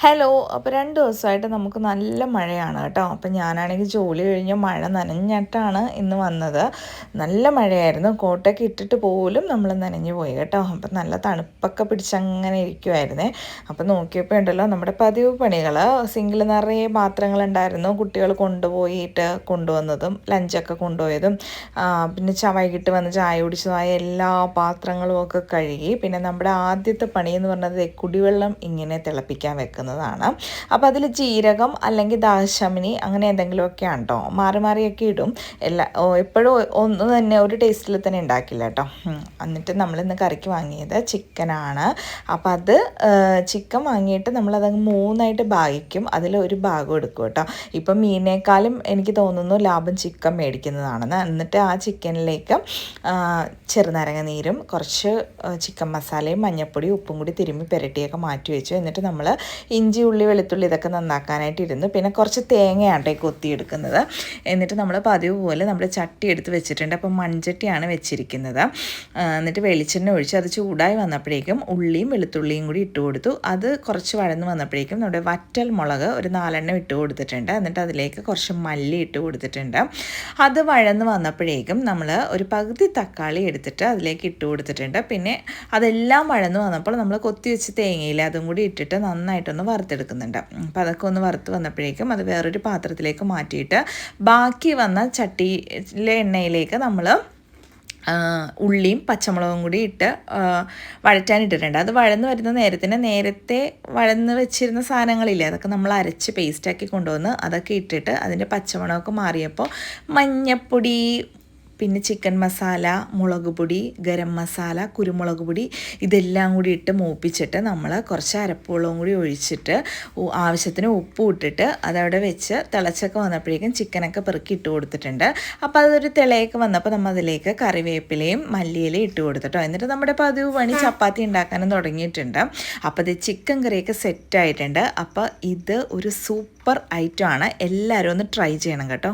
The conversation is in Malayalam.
ഹലോ. അപ്പോൾ 2 ദിവസമായിട്ട് നമുക്ക് നല്ല മഴയാണ് കേട്ടോ. അപ്പം ഞാനാണെങ്കിൽ ജോലി കഴിഞ്ഞ് മഴ നനഞ്ഞിട്ടാണ് ഇന്ന് വന്നത്. നല്ല മഴയായിരുന്നു. കോട്ടൊക്കെ ഇട്ടിട്ട് പോലും നമ്മൾ നനഞ്ഞു പോയി കേട്ടോ. അപ്പം നല്ല തണുപ്പൊക്കെ പിടിച്ചങ്ങനെ ഇരിക്കുമായിരുന്നേ. അപ്പം നോക്കിയപ്പോൾ ഉണ്ടല്ലോ നമ്മുടെ പതിവ് പണികൾ, സിങ്കിൽ നിറയെ പാത്രങ്ങളുണ്ടായിരുന്നു. കുട്ടികൾ കൊണ്ടുവന്നതും ലഞ്ചൊക്കെ കൊണ്ടുപോയതും പിന്നെ വൈകിട്ട് വന്ന് ചായ കുടിച്ചതായ എല്ലാ പാത്രങ്ങളും ഒക്കെ കഴുകി. പിന്നെ നമ്മുടെ ആദ്യത്തെ പണിയെന്ന് പറഞ്ഞത് കുടിവെള്ളം ഇങ്ങനെ തിളപ്പിക്കാൻ വെക്കുന്നത്. അപ്പോൾ അതിൽ ജീരകം അല്ലെങ്കിൽ ദാഹശമിനി അങ്ങനെ എന്തെങ്കിലുമൊക്കെയാണ് കേട്ടോ. മാറി മാറിയൊക്കെ ഇടും. എപ്പോഴും ഒന്ന് തന്നെ ഒരു ടേസ്റ്റിൽ തന്നെ ഉണ്ടാക്കില്ല കേട്ടോ. എന്നിട്ട് നമ്മളിന്ന് കറിക്ക് വാങ്ങിയത് ചിക്കനാണ്. അപ്പോൾ അത് ചിക്കൻ വാങ്ങിയിട്ട് നമ്മളതങ്ങ് 3ആയിട്ട് ഭാഗിക്കും. അതിലൊരു ഭാഗം എടുക്കും കേട്ടോ. ഇപ്പം മീനേക്കാളും എനിക്ക് തോന്നുന്നു ലാഭം ചിക്കൻ മേടിക്കുന്നതാണെന്ന്. എന്നിട്ട് ആ ചിക്കനിലേക്ക് ചെറുനാരങ്ങ നീരും കുറച്ച് ചിക്കൻ മസാലയും മഞ്ഞൾപ്പൊടിയും ഉപ്പും കൂടി തിരുമ്മി പുരട്ടിയൊക്കെ മാറ്റി വെച്ചു. എന്നിട്ട് നമ്മൾ ഇഞ്ചി ഉള്ളി വെളുത്തുള്ളി ഇതൊക്കെ നന്നാക്കാനായിട്ട് ഇരുന്നു. പിന്നെ കുറച്ച് തേങ്ങയാണ് കൊത്തിയെടുക്കുന്നത്. എന്നിട്ട് നമ്മൾ പതിവ് പോലെ നമ്മൾ ചട്ടി എടുത്ത് വെച്ചിട്ടുണ്ട്. അപ്പം മൺചട്ടിയാണ് വെച്ചിരിക്കുന്നത്. എന്നിട്ട് വെളിച്ചെണ്ണ ഒഴിച്ച് അത് ചൂടായി വന്നപ്പോഴേക്കും ഉള്ളിയും വെളുത്തുള്ളിയും കൂടി ഇട്ട് കൊടുത്തു. അത് കുറച്ച് വഴന്ന് വന്നപ്പോഴേക്കും നമ്മുടെ വറ്റൽ മുളക് ഒരു 4 എണ്ണം ഇട്ട് കൊടുത്തിട്ടുണ്ട്. എന്നിട്ട് അതിലേക്ക് കുറച്ച് മല്ലി ഇട്ട് കൊടുത്തിട്ടുണ്ട്. അത് വഴന്ന് വന്നപ്പോഴേക്കും നമ്മൾ ഒരു പകുതി തക്കാളി എടുത്തിട്ട് അതിലേക്ക് ഇട്ട് കൊടുത്തിട്ടുണ്ട്. പിന്നെ അതെല്ലാം വഴന്ന് വന്നപ്പോൾ നമ്മൾ കൊത്തി വെച്ച് തേങ്ങയില്ല അതും കൂടി ഇട്ടിട്ട് നന്നായിട്ടൊന്ന് വറുത്തെടുക്കുന്നുണ്ട്. അപ്പോൾ അതൊക്കെ ഒന്ന് വറുത്ത് വന്നപ്പോഴേക്കും അത് വേറൊരു പാത്രത്തിലേക്ക് മാറ്റിയിട്ട് ബാക്കി വന്ന ചട്ടിയിലെ എണ്ണയിലേക്ക് നമ്മൾ ഉള്ളിയും പച്ചമുളകും കൂടി ഇട്ട് വഴറ്റാനിട്ടിട്ടുണ്ട്. അത് വഴന്ന് വരുന്ന നേരത്തെ വഴന്ന് വെച്ചിരുന്ന സാധനങ്ങളില്ലേ, അതൊക്കെ നമ്മൾ അരച്ച് പേസ്റ്റാക്കി കൊണ്ടുവന്ന് അതൊക്കെ ഇട്ടിട്ട് അതിൻ്റെ പച്ചമണമൊക്കെ മാറിയപ്പോൾ മഞ്ഞൾപ്പൊടി, പിന്നെ ചിക്കൻ മസാല, മുളക് പൊടി, ഗരം മസാല, കുരുമുളക് പൊടി ഇതെല്ലാം കൂടി ഇട്ട് മൂപ്പിച്ചിട്ട് നമ്മൾ കുറച്ച് അരപ്പുവെള്ളവും കൂടി ഒഴിച്ചിട്ട് ആവശ്യത്തിന് ഉപ്പും ഇട്ടിട്ട് അതവിടെ വെച്ച് തിളച്ചൊക്കെ വന്നപ്പോഴേക്കും ചിക്കനൊക്കെ പെറുക്കി ഇട്ട് കൊടുത്തിട്ടുണ്ട്. അപ്പോൾ അതൊരു തിളയൊക്കെ വന്നപ്പോൾ നമ്മൾ അതിലേക്ക് കറിവേപ്പിലയും മല്ലിയിലയും ഇട്ട് കൊടുത്തിട്ടോ. എന്നിട്ട് നമ്മുടെ പതിവ് പണി ചപ്പാത്തി ഉണ്ടാക്കാനും തുടങ്ങിയിട്ടുണ്ട്. അപ്പോൾ ഇത് ചിക്കൻ കറിയൊക്കെ സെറ്റായിട്ടുണ്ട്. അപ്പോൾ ഇത് ഒരു സൂപ്പർ ഐറ്റമാണ്. എല്ലാവരും ഒന്ന് ട്രൈ ചെയ്യണം കേട്ടോ.